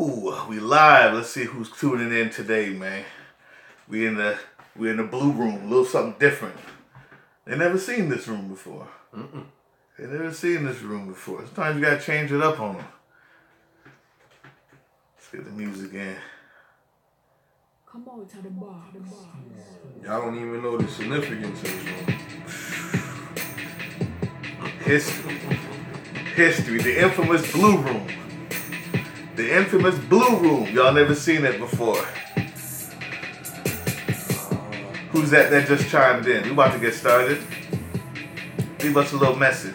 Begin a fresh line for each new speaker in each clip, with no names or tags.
Ooh, we live. Let's see who's tuning in today, man. We in the blue room, a little something different. They never seen this room before. They never seen this room before. Sometimes you gotta change it up on them. Let's get the music in.
Come on to the bar.
Y'all don't even know the significance of this room.
History. The infamous blue room. The infamous blue room. Y'all never seen it before. Who's that just chimed in? We about to get started. Leave us a little message.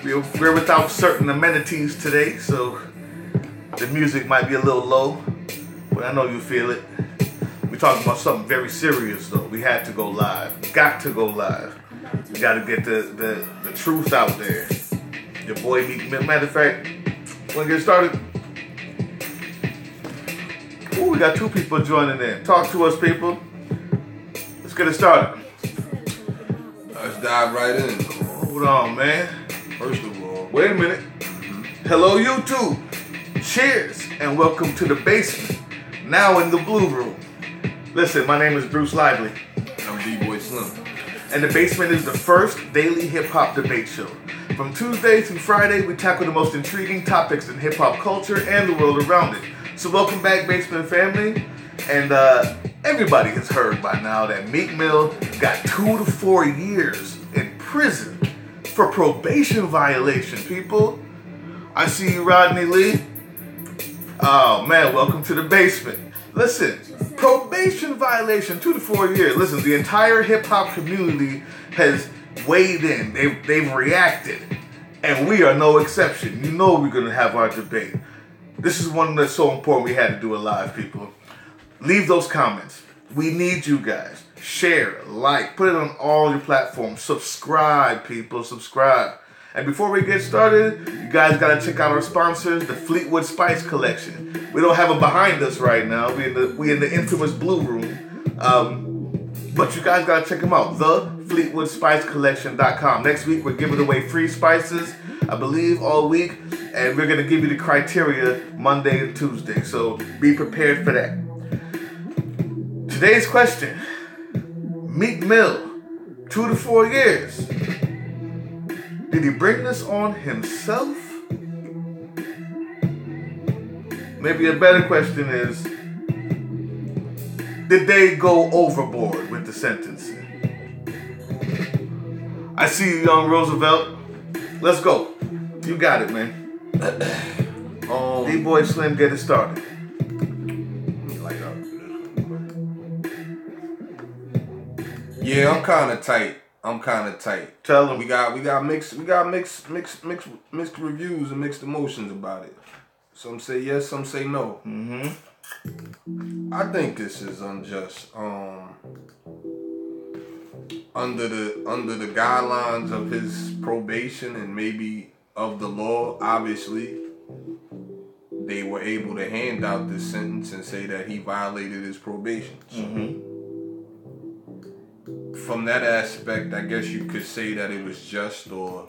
We're without certain amenities today, so the music might be a little low, but I know you feel it. We're talking about something very serious, though. We had to go live. Got to go live. We got to get the truth out there. Your boy Meek. Matter of fact, want to get started? Ooh, we got 2 people joining in. Talk to us, people. Let's get it started.
Let's dive right in.
Hold on, man.
First of all,
Wait a minute. Hello, YouTube. Cheers and welcome to the basement. Now in the blue room. Listen, my name is Bruce Lively.
I'm D-Boy Slim.
And the basement is the first daily hip-hop debate show. From Tuesday through Friday, we tackle the most intriguing topics in hip-hop culture and the world around it. So welcome back, Basement family. And everybody has heard by now that Meek Mill got 2 to 4 years in prison for probation violation, people. I see you, Rodney Lee. Oh, man, welcome to the basement. Listen, probation violation, 2 to 4 years. Listen, the entire hip-hop community has weighed in. They've reacted. And we are no exception. You know we're going to have our debate. This is one that's so important we had to do it live, people. Leave those comments. We need you guys. Share, like, put it on all your platforms. Subscribe, people. Subscribe. And before we get started, you guys got to check out our sponsors, the Fleetwood Spice Collection. We don't have them behind us right now. We in the infamous blue room. But you guys got to check them out. TheFleetwoodSpiceCollection.com. Next week, we're giving away free spices, I believe, all week. And we're going to give you the criteria Monday and Tuesday. So be prepared for that. Today's question. Meek Mill, 2 to 4 years. Did he bring this on himself? Maybe a better question is, did they go overboard with the sentencing? I see you, young Roosevelt. Let's go. You got it, man. D-Boy Slim, get it started.
Yeah, I'm kind of tight.
Tell them.
We got mixed reviews and mixed emotions about it. Some say yes, some say no. I think this is unjust. Under the guidelines of his probation and maybe of the law, obviously, they were able to hand out this sentence and say that he violated his probation. From that aspect, I guess you could say that it was just, or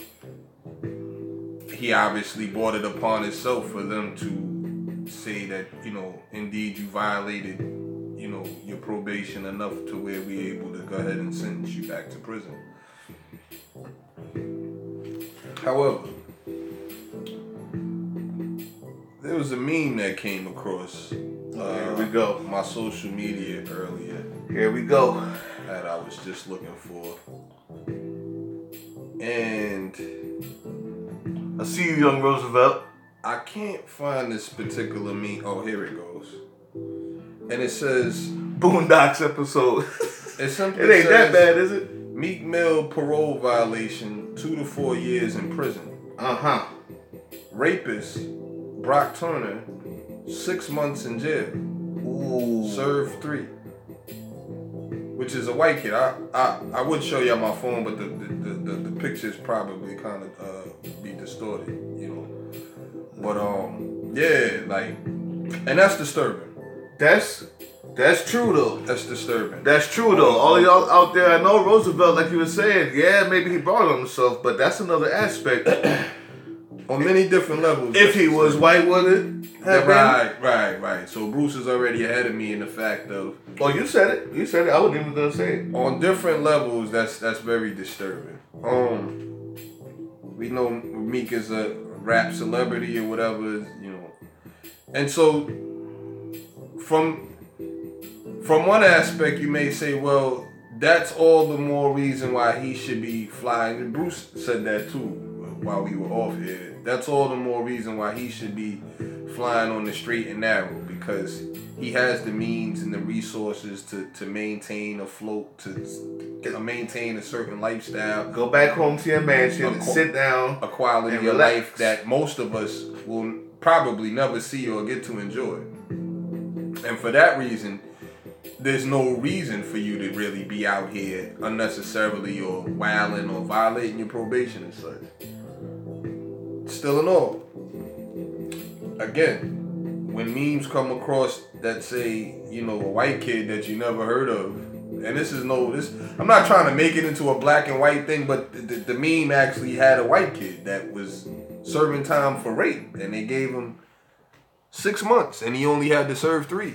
he obviously brought it upon himself for them to say that, indeed you violated, your probation enough to where we're able to go ahead and sentence you back to prison. However, there was a meme that came across
Here we go.
My social media earlier.
Here we go.
That I was just looking for. And
I see you, young Roosevelt.
I can't find this particular meme. Oh, here it goes. And it says
Boondocks episode.
It simply
It ain't that bad, is it?
Meek Mill parole violation, 2 to 4 years in prison. Rapist Brock Turner, 6 months in jail.
Ooh.
Served 3. Which is a white kid. I would show y'all my phone, but the pictures probably kind of be distorted, But yeah, like, and that's disturbing.
That's That's true though.
That's disturbing.
That's true though. All of y'all out there, I know Roosevelt, like you were saying, yeah, maybe he brought it on himself, but that's another aspect.
On many different levels.
If he was white, would it have been?
Right. So Bruce is already ahead of me in the fact of.
Oh, you said it. You said it. I wasn't even gonna say it.
On different levels, that's very disturbing. We know Meek is a rap celebrity or whatever, you know, and so from one aspect, you may say, well, that's all the more reason why he should be flying. And Bruce said that too while we were off here. That's all the more reason why he should be flying on the straight and narrow, because he has the means and the resources to maintain afloat, to maintain a certain lifestyle.
Go back home to your mansion and sit down.
A quality of life that most of us will probably never see or get to enjoy. And for that reason, there's no reason for you to really be out here unnecessarily or wilding or violating your probation and such. Still in all, again, when memes come across that say, you know, a white kid that you never heard of, and I'm not trying to make it into a black and white thing, but the meme actually had a white kid that was serving time for rape, and they gave him 6 months, and he only had to serve 3.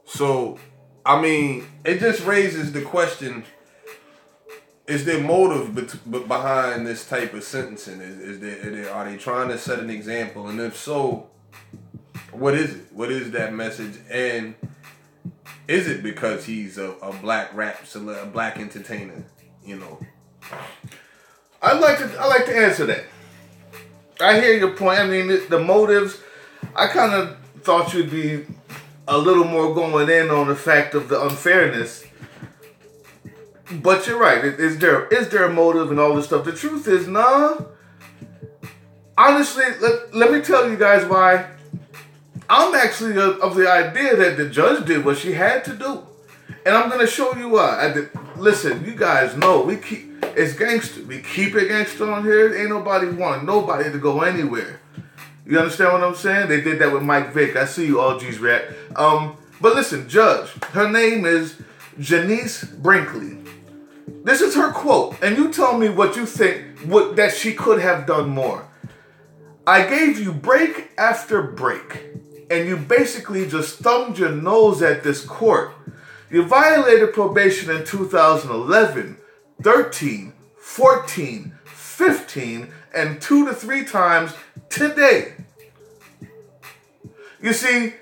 So, I mean, it just raises the question: is there motive behind this type of sentencing? Are they trying to set an example? And if so, what is it? What is that message? And is it because he's a black a black entertainer? You know,
I like to answer that. I hear your point. I mean, the motives. I kind of thought you'd be a little more going in on the fact of the unfairness. But you're right. Is there a motive and all this stuff? The truth is, nah. Honestly, let me tell you guys why. I'm actually of the idea that the judge did what she had to do. And I'm going to show you why. Listen, you guys know, it's gangster. We keep it gangster on here. Ain't nobody wanting nobody to go anywhere. You understand what I'm saying? They did that with Mike Vick. I see you all G's react. But listen, judge, her name is Janice Brinkley. This is her quote, and you tell me what you think that she could have done more. I gave you break after break, and you basically just thumbed your nose at this court. You violated probation in 2011, 13, 14, 15, and 2 to 3 times today. You see,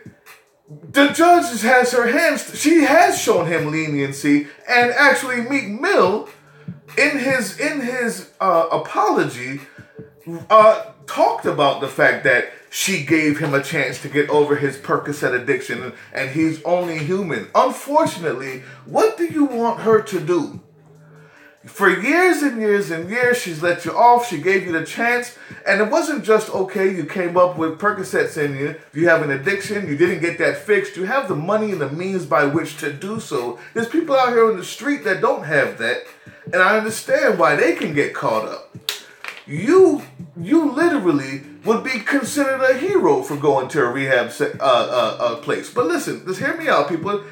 the judge has her hands. She has shown him leniency, and actually, Meek Mill, in his apology, talked about the fact that she gave him a chance to get over his Percocet addiction, and he's only human. Unfortunately, what do you want her to do? For years and years and years, she's let you off. She gave you the chance. And it wasn't just, okay, you came up with Percocets in you. You have an addiction. You didn't get that fixed. You have the money and the means by which to do so. There's people out here on the street that don't have that. And I understand why they can get caught up. You literally would be considered a hero for going to a rehab place. But listen, just hear me out, people.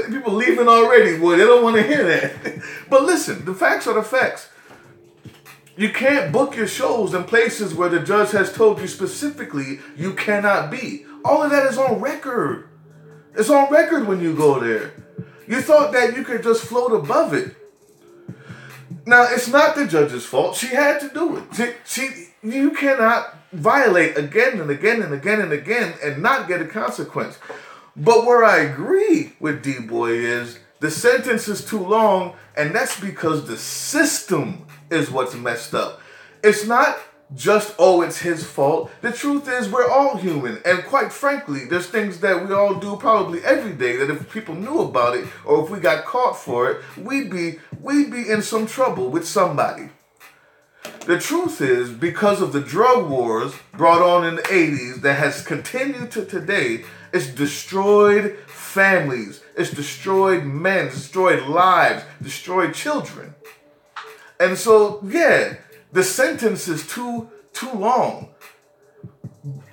People leaving already, boy. They don't want to hear that. But listen, the facts are the facts. You can't book your shows in places where the judge has told you specifically you cannot be. All of that is on record. It's on record when you go there. You thought that you could just float above it. Now, it's not the judge's fault. She had to do it. You cannot violate again and again and again and again and not get a consequence. But where I agree with D-Boy is the sentence is too long, and that's because the system is what's messed up. It's not just, it's his fault. The truth is we're all human, and quite frankly, there's things that we all do probably every day that if people knew about it or if we got caught for it, we'd be in some trouble with somebody. The truth is, because of the drug wars brought on in the 80s that has continued to today, it's destroyed families, it's destroyed men, destroyed lives, destroyed children. And so, yeah, the sentence is too long.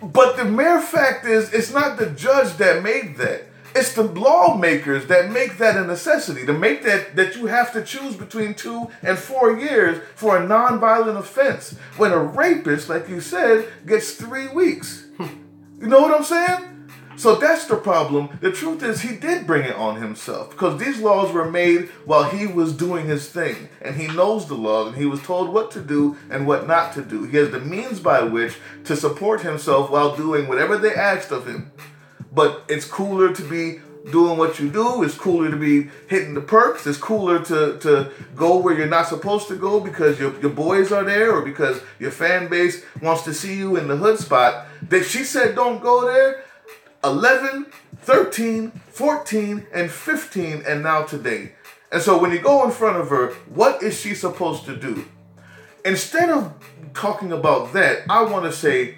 But the mere fact is, it's not the judge that made that. It's the lawmakers that make that a necessity, to make that you have to choose between 2 and 4 years for a non-violent offense. When a rapist, like you said, gets 3 weeks. You know what I'm saying? So that's the problem. The truth is he did bring it on himself because these laws were made while he was doing his thing. And he knows the laws and he was told what to do and what not to do. He has the means by which to support himself while doing whatever they asked of him. But it's cooler to be doing what you do. It's cooler to be hitting the perks. It's cooler to go where you're not supposed to go because your boys are there or because your fan base wants to see you in the hood spot. She said don't go there. 11, 13, 14, and 15, and now today. And so when you go in front of her, what is she supposed to do? Instead of talking about that, I want to say,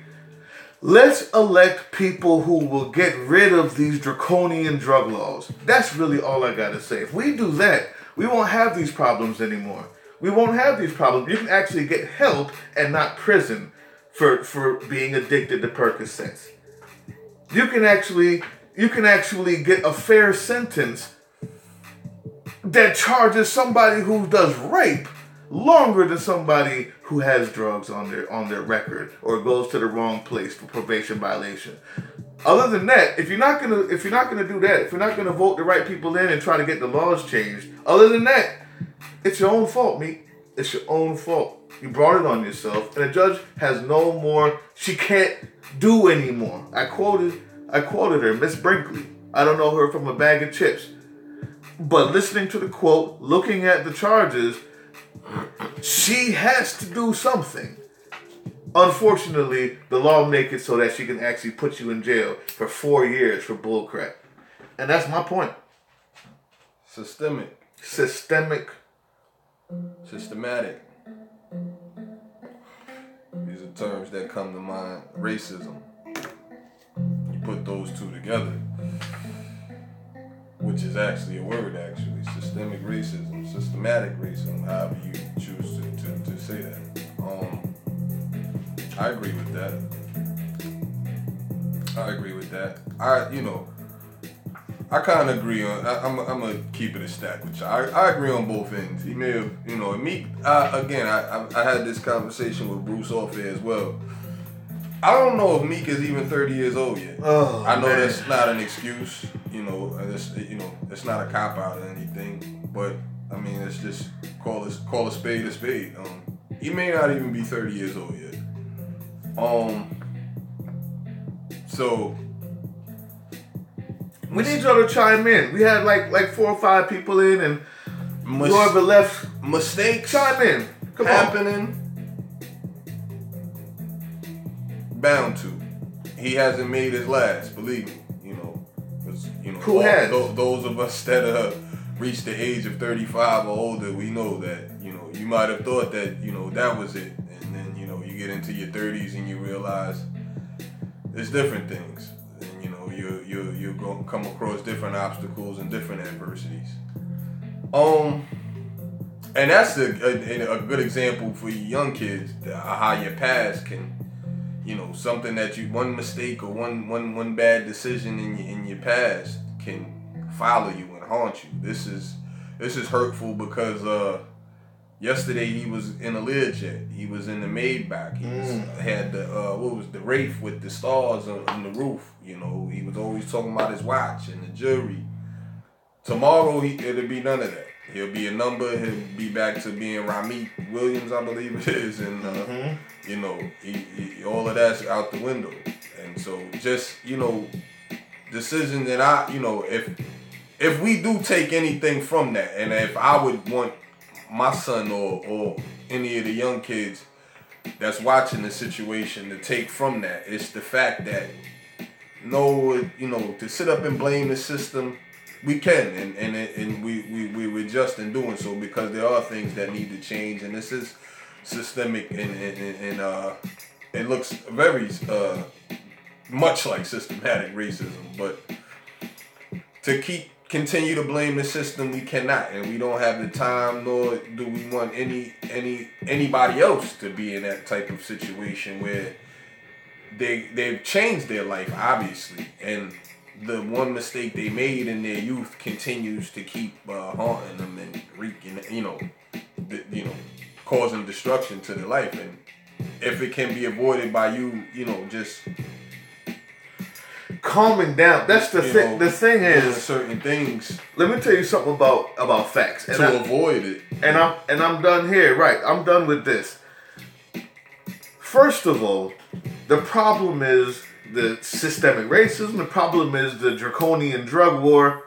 let's elect people who will get rid of these draconian drug laws. That's really all I got to say. If we do that, we won't have these problems anymore. We won't have these problems. You can actually get help and not prison for being addicted to Percocets. You can actually get a fair sentence that charges somebody who does rape longer than somebody who has drugs on their record or goes to the wrong place for probation violation. Other than that, if you're not gonna do that, if you're not gonna vote the right people in and try to get the laws changed, other than that, it's your own fault, Meek. It's your own fault. You brought it on yourself, and the judge has no more. She can't do anymore. I quoted her, Miss Brinkley. I don't know her from a bag of chips. But listening to the quote, looking at the charges, she has to do something. Unfortunately, the law makes it so that she can actually put you in jail for 4 years for bullcrap. And that's my point.
Systematic. These are terms that come to mind. Racism. You put those two together, which is actually a word, systemic racism, systematic racism, however you choose to say that. I agree with that. I kind of agree on. I'm gonna keep it a stack with you. I agree on both ends. He may have, Meek. Again, I had this conversation with Bruce off air as well. I don't know if Meek is even 30 years old yet.
Oh,
I know
man.
That's not an excuse, it's not a cop out or anything. But I mean, it's just call a spade a spade. He may not even be 30 years old yet. So
we need y'all to chime in. We had like 4 or 5 people in, and whoever left,
mistakes
chime in. Come
happening. Bound to. He hasn't made his last, believe me.
Who has?
Those of us that reached the age of 35 or older, we know that you might have thought that that was it, and then you get into your 30s and you realize there's different things, and you're going to come across different obstacles and different adversities. And that's a good example for you young kids how your past can. Something that one mistake or one bad decision in your past can follow you and haunt you. This is hurtful because yesterday he was in a Learjet. He was in the Maybach. He had the Wraith with the stars on the roof. He was always talking about his watch and the jewelry. Tomorrow it'll be none of that. He'll be a number. He'll be back to being Ramit Williams, I believe it is, and all of that's out the window. And so just decision that if we do take anything from that, and if I would want my son or any of the young kids that's watching the situation to take from that, it's the fact that to sit up and blame the system. We can, and we're just in doing so because there are things that need to change, and this is systemic, and it looks very much like systematic racism. But to continue to blame the system, we cannot, and we don't have the time, nor do we want anybody else to be in that type of situation where they've changed their life, obviously, and the one mistake they made in their youth continues to keep haunting them and wreaking, causing destruction to their life. And if it can be avoided by you, just
calming down. That's the thing. The thing is,
certain things.
Let me tell you something about facts
Avoid it.
And I'm done here. Right, I'm done with this. First of all, the problem is the systemic racism. The problem is the draconian drug war.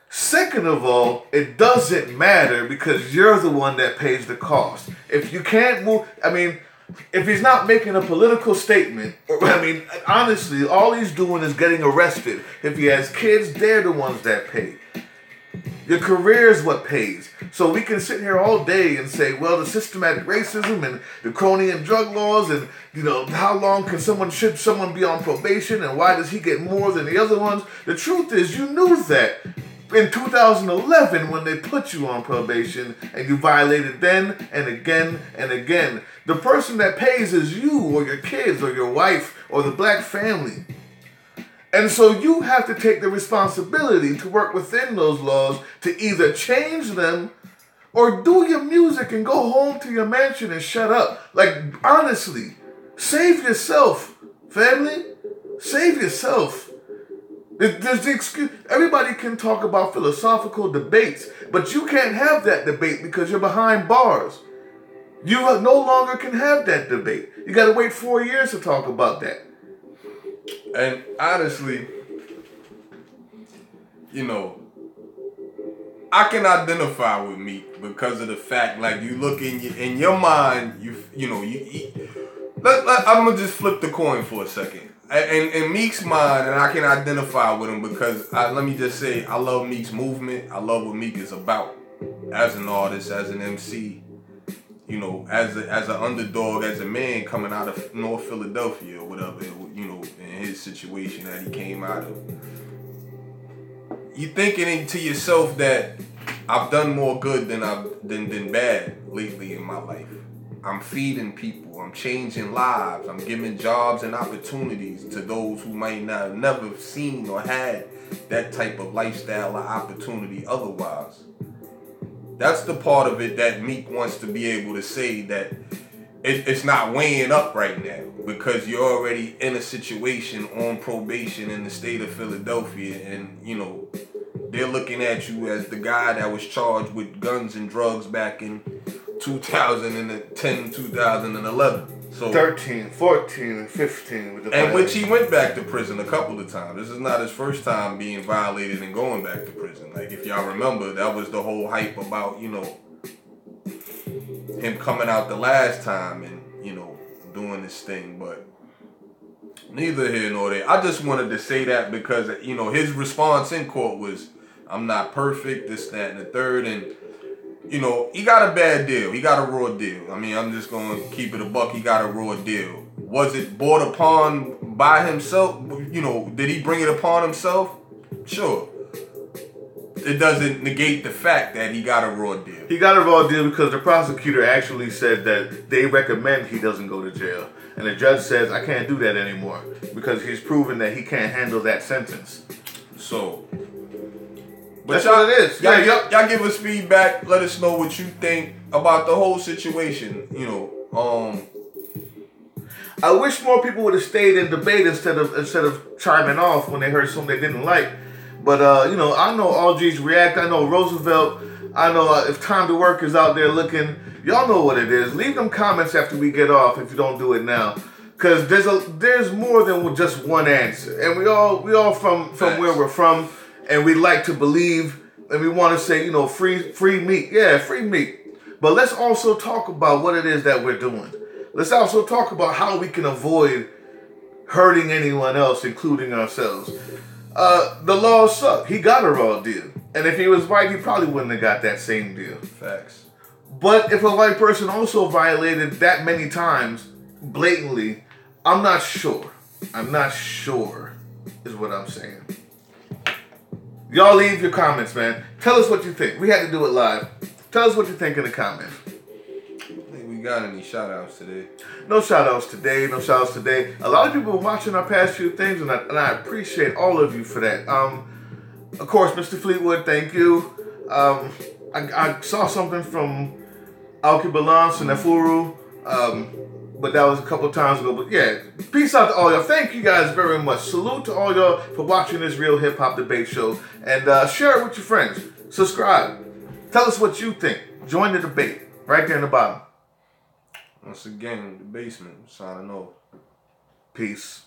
Second of all, it doesn't matter because you're the one that pays the cost. If you can't move, if he's not making a political statement, honestly, all he's doing is getting arrested. If he has kids, they're the ones that pay. Your career is what pays. So we can sit here all day and say, well, the systematic racism and the draconian drug laws and, how long should someone be on probation and why does he get more than the other ones? The truth is you knew that in 2011 when they put you on probation and you violated then and again and again. The person that pays is you or your kids or your wife or the black family. And so you have to take the responsibility to work within those laws to either change them or do your music and go home to your mansion and shut up. Like, honestly, save yourself, family. Save yourself. There's the excuse. Everybody can talk about philosophical debates, but you can't have that debate because you're behind bars. You no longer can have that debate. You got to wait 4 years to talk about that.
And honestly, I can identify with Meek because of the fact, like, you look in your mind, I'm gonna just flip the coin for a second. In Meek's mind, and I can identify with him because let me just say, I love Meek's movement. I love what Meek is about as an artist, as an MC. As an underdog, as a man coming out of North Philadelphia or whatever, in his situation that he came out of. You thinking to yourself that I've done more good than bad lately in my life. I'm feeding people. I'm changing lives. I'm giving jobs and opportunities to those who might not have never seen or had that type of lifestyle or opportunity otherwise. That's the part of it that Meek wants to be able to say that it's not weighing up right now because you're already in a situation on probation in the state of Philadelphia and, they're looking at you as the guy that was charged with guns and drugs back in 2010, 2011. So
13, 14, and 15. With the
and which he went back to prison a couple of times. This is not his first time being violated and going back to prison. Like, if y'all remember, that was the whole hype about, him coming out the last time and, doing this thing. But neither here nor there. I just wanted to say that because, his response in court was, I'm not perfect, this, that, and the third. And, he got a bad deal. He got a raw deal. I'm just going to keep it a buck. He got a raw deal. Was it brought upon by himself? Did he bring it upon himself? Sure. It doesn't negate the fact that he got a raw deal.
He got a raw deal because the prosecutor actually said that they recommend he doesn't go to jail. And the judge says, I can't do that anymore because he's proven that he can't handle that sentence.
So, but
that's what it is.
Y'all give us feedback. Let us know what you think about the whole situation.
I wish more people would have stayed in debate instead of chiming off when they heard something they didn't like. But I know All G's React. I know Roosevelt. I know if Time to Work is out there looking. Y'all know what it is. Leave them comments after we get off if you don't do it now. Because there's more than just one answer. And we all from where we're from. And we like to believe. And we want to say, free Meek. Yeah, free Meek. But let's also talk about what it is that we're doing. Let's also talk about how we can avoid hurting anyone else, including ourselves. The law sucked. He got a raw deal. And if he was white, he probably wouldn't have got that same deal.
Facts.
But if a white person also violated that many times, blatantly, I'm not sure. I'm not sure, is what I'm saying. Y'all leave your comments, man. Tell us what you think. We had to do it live. Tell us what you think in the comments.
I think we got any shout outs today?
No shout outs today. No shout outs today. A lot of people are watching our past few things, and I appreciate all of you for that. Of course, Mr. Fleetwood, thank you. I saw something from Alki Balance and Nefuru, but that was a couple of times ago. But yeah, peace out to all y'all. Thank you guys very much. Salute to all y'all for watching this Real Hip Hop Debate Show. And share it with your friends. Subscribe. Tell us what you think. Join the debate right there in the bottom.
Once again, the basement, signing off.
Peace.